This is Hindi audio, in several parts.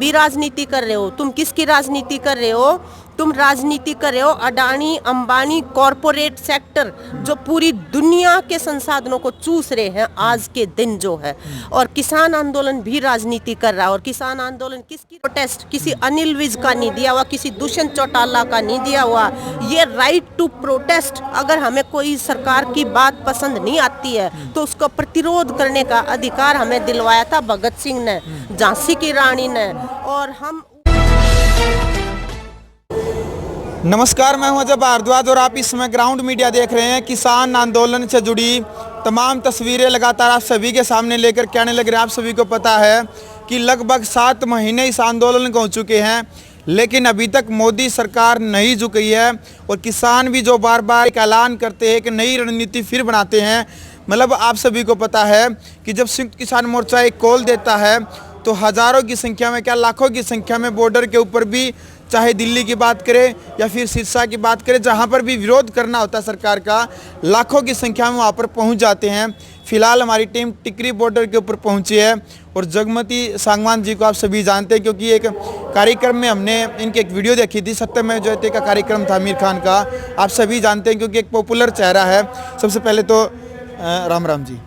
भी राजनीति कर रहे हो, तुम किसकी राजनीति कर रहे हो? तुम राजनीति कर रहे हो अडानी अंबानी कॉरपोरेट सेक्टर जो पूरी दुनिया के संसाधनों को चूस रहे हैं आज के दिन जो है। और किसान आंदोलन भी राजनीति कर रहा है। और किसान आंदोलन किसकी प्रोटेस्ट? किसी अनिल विज का नहीं दिया हुआ, किसी दुष्यंत चौटाला का नहीं दिया हुआ। ये राइट टू प्रोटेस्ट, अगर हमें कोई सरकार की बात पसंद नहीं आती है तो उसको प्रतिरोध करने का अधिकार हमें दिलवाया था भगत सिंह ने, झांसी की रानी ने। और हम नमस्कार, मैं हूं अजय भारद्वाज और आप इस समय ग्राउंड मीडिया देख रहे हैं। किसान आंदोलन से जुड़ी तमाम तस्वीरें लगातार आप सभी के सामने लेकर के आने लग रहे हैं। आप सभी को पता है कि लगभग 7 महीने इस आंदोलन को हो चुके हैं, लेकिन अभी तक मोदी सरकार नहीं झुकी है। और किसान भी जो बार बार एक ऐलान करते हैं कि नई रणनीति फिर बनाते हैं। मतलब आप सभी को पता है कि जब संयुक्त किसान मोर्चा एक कॉल देता है तो हज़ारों की संख्या में, क्या लाखों की संख्या में बॉर्डर के ऊपर भी, चाहे दिल्ली की बात करें या फिर सिरसा की बात करें, जहां पर भी विरोध करना होता है सरकार का, लाखों की संख्या में वहां पर पहुंच जाते हैं। फिलहाल हमारी टीम टिकरी बॉर्डर के ऊपर पहुंची है और जगमती सांगवान जी को आप सभी जानते हैं, क्योंकि एक कार्यक्रम में हमने इनकी एक वीडियो देखी थी। सत्यमेव जयते का कार्यक्रम था आमिर खान का, आप सभी जानते हैं क्योंकि एक पॉपुलर चेहरा है। सबसे पहले तो राम राम जी।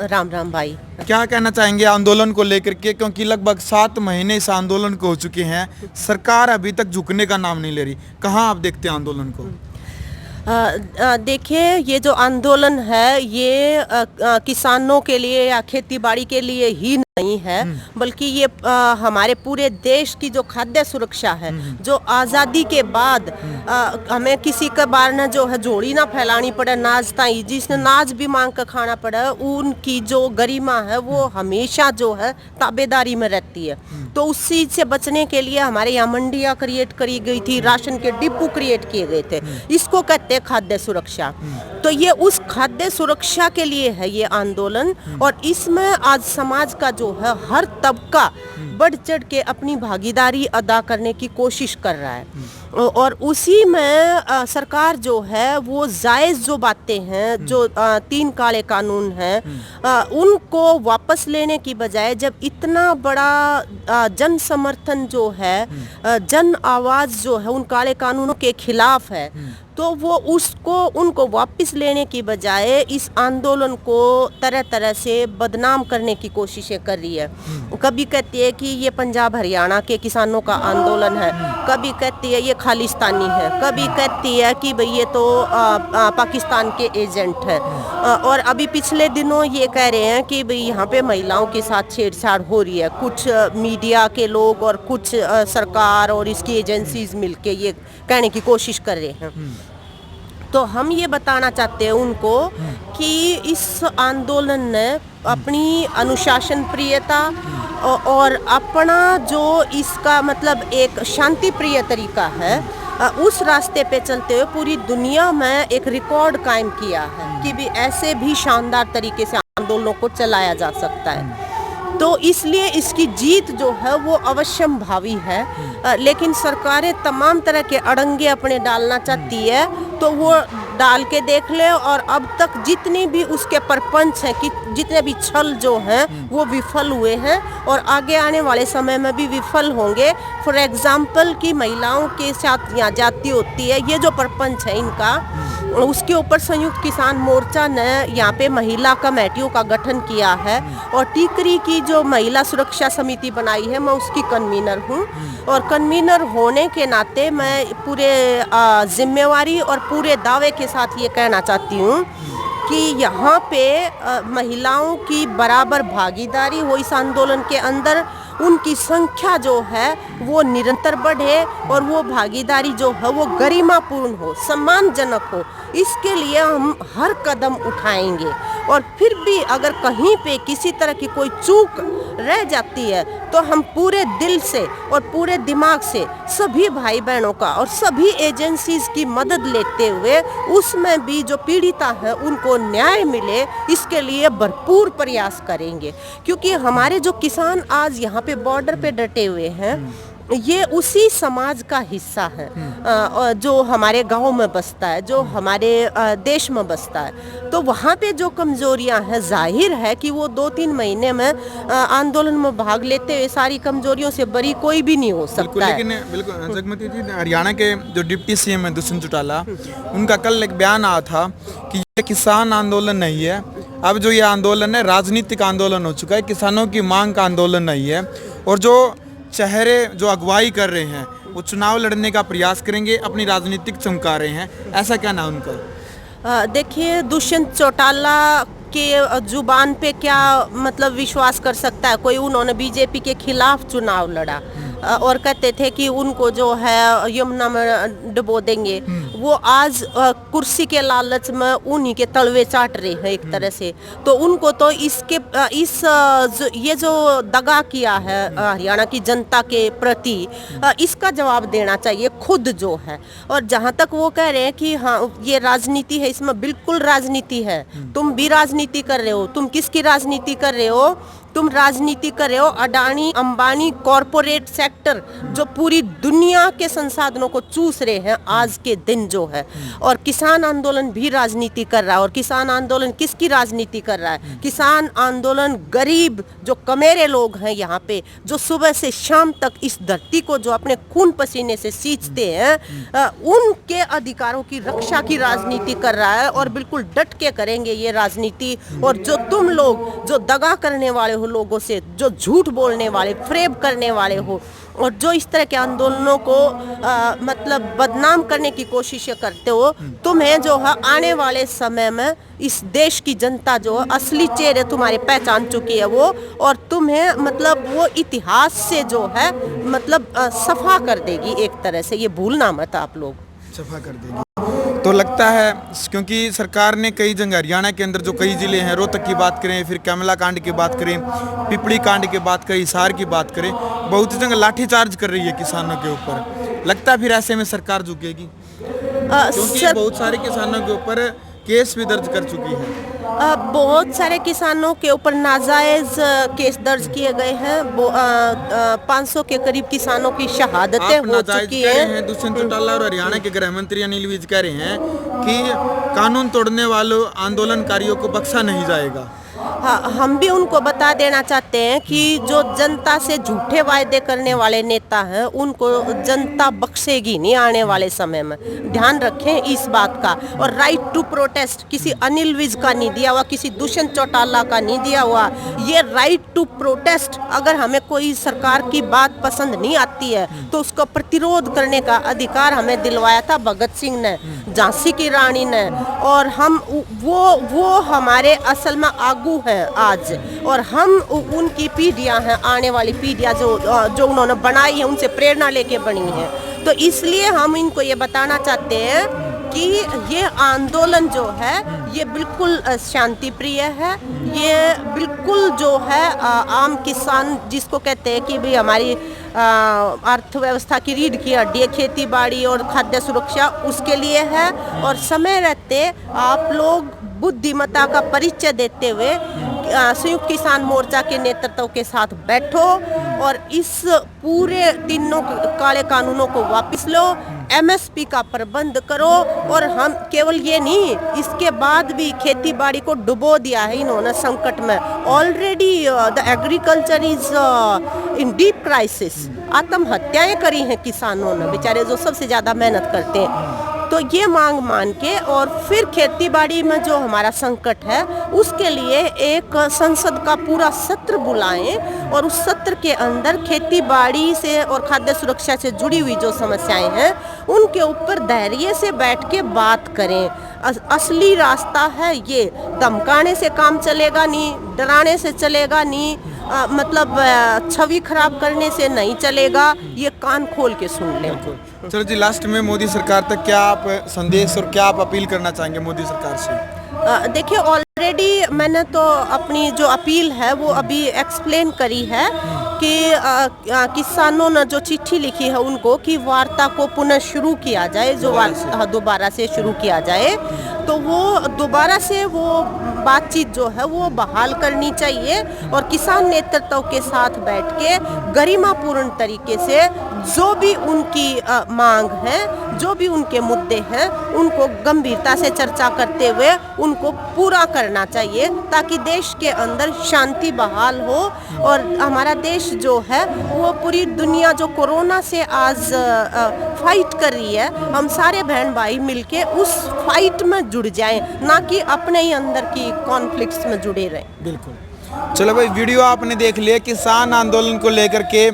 राम राम भाई। क्या कहना चाहेंगे आंदोलन को लेकर के, क्योंकि लगभग 7 महीने इस आंदोलन को हो चुके हैं, सरकार अभी तक झुकने का नाम नहीं ले रही। कहाँ आप देखते हैं आंदोलन को? देखिए, ये जो आंदोलन है ये किसानों के लिए या खेती बाड़ी के लिए ही नहीं है, बल्कि ये हमारे पूरे देश की जो खाद्य सुरक्षा है, जो आज़ादी के बाद हमें किसी के बार न जो है जोड़ी ना फैलानी पड़े नाज ताई, जिसने नाज भी मांग कर खाना पड़ा, उनकी जो गरिमा है वो हमेशा जो है ताबेदारी में रहती है। तो उस चीज़ से बचने के लिए हमारे यहाँ मंडियाँ क्रिएट करी गई थी, राशन के डिपो क्रिएट किए गए थे। इसको कहते हैं खाद्य सुरक्षा। तो ये उस खाद्य सुरक्षा के लिए है ये आंदोलन। और इसमें आज समाज का जो है हर तबका बढ़ चढ़ के अपनी भागीदारी अदा करने की कोशिश कर रहा है। और उसी में सरकार जो है वो जायज़ जो बातें हैं, जो 3 काले कानून हैं, उनको वापस लेने की बजाय, जब इतना बड़ा जन समर्थन जो है, जन आवाज़ जो है उन काले कानूनों के खिलाफ है, तो वो उनको वापस लेने की बजाय इस आंदोलन को तरह तरह से बदनाम करने की कोशिशें कर रही है। कभी कहती है कि ये पंजाब हरियाणा के किसानों का आंदोलन है, कभी कहती है ये खालिस्तानी है, कभी कहती है कि भाई ये तो पाकिस्तान के एजेंट है। और अभी पिछले दिनों ये कह रहे हैं कि भाई यहाँ पे महिलाओं के साथ छेड़छाड़ हो रही है। कुछ मीडिया के लोग और कुछ सरकार और इसकी एजेंसीज मिलके ये कहने की कोशिश कर रहे हैं। तो हम ये बताना चाहते हैं उनको कि इस आंदोलन ने अपनी अनुशासन प्रियता और अपना जो इसका मतलब एक शांति प्रिय तरीका है, उस रास्ते पे चलते हुए पूरी दुनिया में एक रिकॉर्ड कायम किया है कि भी ऐसे भी शानदार तरीके से आंदोलनों को चलाया जा सकता है। तो इसलिए इसकी जीत जो है वो अवश्यम भावी है। लेकिन सरकारें तमाम तरह के अड़ंगे अपने डालना चाहती है तो वो डाल के देख ले। और अब तक जितनी भी उसके परपंच हैं, कि जितने भी छल जो हैं वो विफल हुए हैं और आगे आने वाले समय में भी विफल होंगे। फॉर एग्जाम्पल कि महिलाओं के साथ यहाँ जाती होती है, ये जो परपंच है इनका, उसके ऊपर संयुक्त किसान मोर्चा ने यहाँ पे महिला कमेटियों का गठन किया है। और टिकरी की जो महिला सुरक्षा समिति बनाई है, मैं उसकी कन्वीनर हूँ। और कन्वीनर होने के नाते मैं पूरे जिम्मेवारी और पूरे दावे के साथ ये कहना चाहती हूँ कि यहाँ पे महिलाओं की बराबर भागीदारी हो इस आंदोलन के अंदर, उनकी संख्या जो है वो निरंतर बढ़े और वो भागीदारी जो है वो गरिमापूर्ण हो, सम्मानजनक हो। इसके लिए हम हर कदम उठाएंगे। और फिर भी अगर कहीं पे किसी तरह की कोई चूक रह जाती है तो हम पूरे दिल से और पूरे दिमाग से सभी भाई बहनों का और सभी एजेंसीज की मदद लेते हुए उसमें भी जो पीड़िता है उनको न्याय मिले, इसके लिए भरपूर प्रयास करेंगे। क्योंकि हमारे जो किसान आज यहाँ पे बॉर्डर पे डटे हुए हैं, ये उसी समाज का हिस्सा है जो हमारे गांव में बसता है, जो हमारे देश में बसता है। तो वहाँ पे जो कमजोरियां हैं, जाहिर है कि वो 2-3 महीने में आंदोलन में भाग लेते हुए सारी कमजोरियों से बरी कोई भी नहीं हो सकता है। लेकिन बिल्कुल जगमती जी, हरियाणा के जो डिप्टी सीएम है दुष्यंत चौटाला, उनका कल एक बयान आया था कि ये किसान आंदोलन नहीं है, अब जो ये आंदोलन है राजनीतिक आंदोलन हो चुका है, किसानों की मांग का आंदोलन नहीं है। और जो चेहरे जो अगुवाई कर रहे हैं वो चुनाव लड़ने का प्रयास करेंगे, अपनी राजनीतिक चमका रहे हैं, ऐसा क्या ना उनका? देखिए, दुष्यंत चौटाला के जुबान पे क्या मतलब विश्वास कर सकता है कोई? उन्होंने बीजेपी के खिलाफ चुनाव लड़ा और कहते थे कि उनको जो है यमुना में डुबो देंगे। वो आज कुर्सी के लालच में उन्हीं के तलवे चाट रहे हैं एक तरह से। तो उनको तो ये जो दगा किया है हरियाणा की जनता के प्रति, इसका जवाब देना चाहिए खुद जो है। और जहाँ तक वो कह रहे हैं कि हाँ ये राजनीति है, इसमें बिल्कुल राजनीति है। तुम भी राजनीति कर रहे हो। तुम किसकी राजनीति कर रहे हो? तुम राजनीति कर रहे हो अडानी अंबानी कॉरपोरेट सेक्टर, जो पूरी दुनिया के संसाधनों को चूस रहे हैं आज के दिन जो है। और किसान आंदोलन भी राजनीति कर रहा है। और किसान आंदोलन किसकी राजनीति कर रहा है? किसान आंदोलन गरीब जो कमेरे लोग हैं यहाँ पे, जो सुबह से शाम तक इस धरती को जो अपने खून पसीने से सींचते हैं, उनके अधिकारों की रक्षा की राजनीति कर रहा है। और बिल्कुल डट के करेंगे ये राजनीति। और जो तुम लोग जो दगा करने वाले हो लोगों से, जो झूठ बोलने वाले, फ्रेब करने वाले हो, और जो इस तरह के आंदोलनों को मतलब बदनाम करने की कोशिशें करते हो, तुम्हें जो है आने वाले समय में इस देश की जनता जो है असली चेहरे तुम्हारे पहचान चुकी है वो, और तुम्हें मतलब वो इतिहास से जो है मतलब सफा कर देगी एक तरह से। ये भूलना मत आप लोग, सफा कर देगी। तो लगता है क्योंकि सरकार ने कई जगह हरियाणा के अंदर जो कई जिले हैं, रोहतक की बात करें, फिर कैमला कांड की बात करें, पिपली कांड की बात करें, हिसार की बात करें, बहुत जगह लाठीचार्ज कर रही है किसानों के ऊपर। लगता है फिर ऐसे में सरकार झुकेगी? क्योंकि बहुत सारे किसानों के ऊपर केस भी दर्ज कर चुकी है। बहुत सारे किसानों के ऊपर नाजायज केस दर्ज किए गए हैं। 500 के करीब किसानों की शहादतें हो चुकी हैं। दुष्यंत चौटाला और हरियाणा के गृह मंत्री अनिल विज कह रहे हैं कि कानून तोड़ने वालों आंदोलनकारियों को बख्शा नहीं जाएगा। हाँ, हम भी उनको बता देना चाहते हैं कि जो जनता से झूठे वायदे करने वाले नेता हैं, उनको जनता बख्शेगी नहीं आने वाले समय में। ध्यान रखें इस बात का। और राइट टू प्रोटेस्ट किसी अनिल विज का नहीं दिया हुआ, किसी दुष्यंत चौटाला का नहीं दिया हुआ। ये राइट टू प्रोटेस्ट, अगर हमें कोई सरकार की बात पसंद नहीं आती है तो उसको प्रतिरोध करने का अधिकार हमें दिलवाया था भगत सिंह ने, झांसी की रानी ने। और हम वो हमारे असल में आगू है आज, और हम उनकी पीढ़ियां हैं, आने वाली पीढ़ियां जो उन्होंने बनाई है, उनसे प्रेरणा लेके बनी है। तो इसलिए हम इनको ये बताना चाहते हैं कि ये आंदोलन जो है ये बिल्कुल शांति प्रिय है। ये बिल्कुल जो है आम किसान जिसको कहते हैं कि भाई हमारी अर्थव्यवस्था की रीढ़ की हड्डी है, खेती बाड़ी और खाद्य सुरक्षा, उसके लिए है। और समय रहते आप लोग बुद्धिमत्ता का परिचय देते हुए संयुक्त किसान मोर्चा के नेतृत्व के साथ बैठो और इस पूरे तीनों काले कानूनों को वापस लो, एमएसपी का प्रबंध करो। और हम केवल ये नहीं, इसके बाद भी खेती बाड़ी को डुबो दिया है इन्होंने संकट में। Already the agriculture is in deep crisis. आत्महत्याएं करी हैं किसानों ने, बेचारे जो सबसे ज्यादा मेहनत करते हैं। तो ये मांग मान के और फिर खेती बाड़ी में जो हमारा संकट है उसके लिए एक संसद का पूरा सत्र बुलाएं और उस सत्र के अंदर खेती बाड़ी से और खाद्य सुरक्षा से जुड़ी हुई जो समस्याएं हैं उनके ऊपर धैर्य से बैठ के बात करें। असली रास्ता है ये, धमकाने से काम चलेगा नहीं, डराने से चलेगा नहीं, मतलब छवि खराब करने से नहीं चलेगा। ये कान खोल के सुन लें। चलो जी, लास्ट में मोदी सरकार तक क्या आप संदेश और क्या आप अपील करना चाहेंगे मोदी सरकार से? देखिए, ऑलरेडी मैंने तो अपनी जो अपील है वो अभी एक्सप्लेन करी है कि किसानों ने जो चिट्ठी लिखी है उनको कि वार्ता को पुनः शुरू किया जाए, जो दोबारा से शुरू किया जाए। तो वो दोबारा से वो बातचीत जो है वो बहाल करनी चाहिए और किसान नेतृत्व के साथ बैठ के गरिमापूर्ण तरीके से जो भी उनकी मांग है, जो भी उनके मुद्दे हैं, उनको गंभीरता से चर्चा करते हुए उनको पूरा करना चाहिए, ताकि देश के अंदर शांति बहाल हो और हमारा देश जो है वो पूरी दुनिया जो कोरोना से आज फाइट कर रही है, हम सारे बहन भाई मिलके उस फाइट में जुड़ जाएं, ना कि अपने ही अंदर की कॉन्फ्लिक्ट्स में जुड़े रहें। बिल्कुल। चलो भाई, वीडियो आपने देख लिया। किसान आंदोलन को लेकर के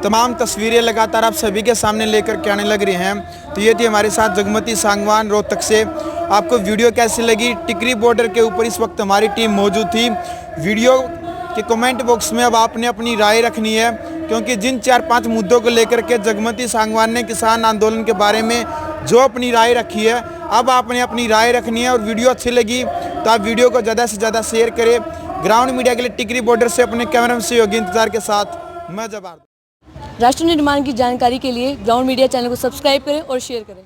तमाम तस्वीरें लगातार आप सभी के सामने लेकर के आने लग रही हैं। तो ये थी हमारे साथ जगमती सांगवान रोहतक से। आपको वीडियो कैसी लगी? टिकरी बॉर्डर के ऊपर इस वक्त हमारी टीम मौजूद थी। वीडियो के कमेंट बॉक्स में अब आपने अपनी राय रखनी है, क्योंकि जिन 4-5 मुद्दों को लेकर के जगमती सांगवान ने किसान आंदोलन के बारे में जो अपनी राय रखी है, अब आपने अपनी राय रखनी है। और वीडियो अच्छी लगी तो आप वीडियो को ज़्यादा से ज़्यादा शेयर करें। ग्राउंड मीडिया के लिए टिकरी बॉर्डर से अपने कैमरा सहयोगी इंतजार के साथ मैं जबार। राष्ट्र निर्माण की जानकारी के लिए ग्राउंड मीडिया चैनल को सब्सक्राइब करें और शेयर करें।